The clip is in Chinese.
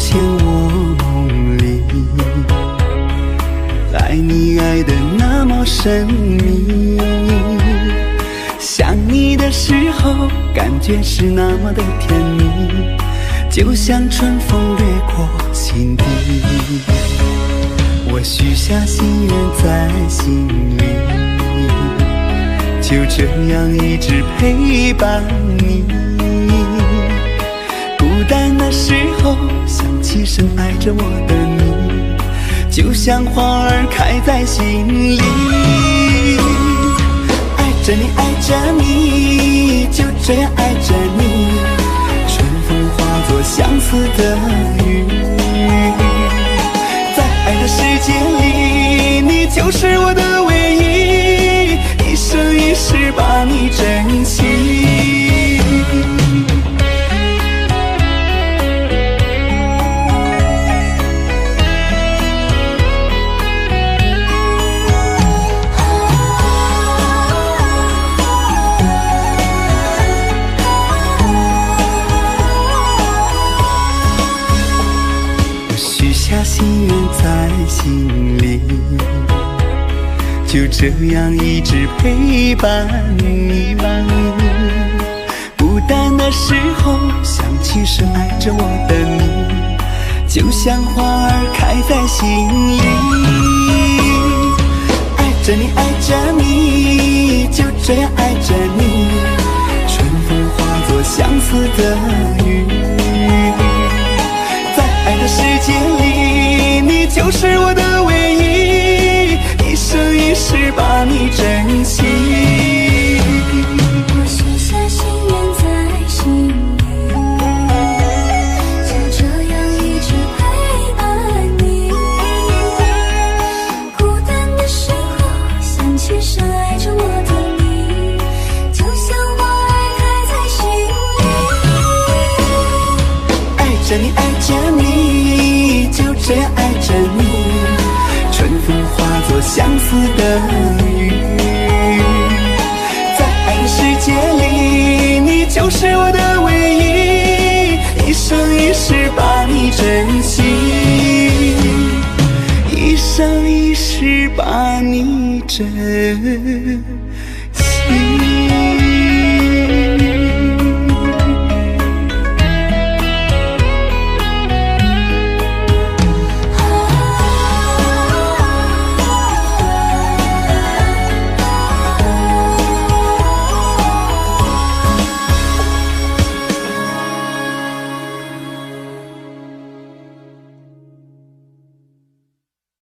现我梦里，爱你爱得那么神秘，想你的时候感觉是那么的甜蜜，就像春风掠过心底。我许下心愿在心里，就这样一直陪伴你。孤单的时候想起深爱着我的你，就像花儿开在心里。爱着你爱着你，就这样爱着你，春风化作相思的雨。在爱的世界里，你就是我的唯一，一生一世把你珍惜。心愿在心里，就这样一直陪伴你。孤单的时候想起深爱着我的你，就像花儿开在心里。爱着你爱着你，就这样爱着你，春风化作相思的雨。在爱的世界里，你就是我的唯一，一生一世把你珍惜。我许下心愿在心里，就这样一直陪伴你。孤单的时候想起深爱着我的你，就像花儿开在心里。爱着你爱着你，就这样爱着你，春风化作相思的雨。在爱的世界里，你就是我的唯一，一生一世把你珍惜，一生一世把你珍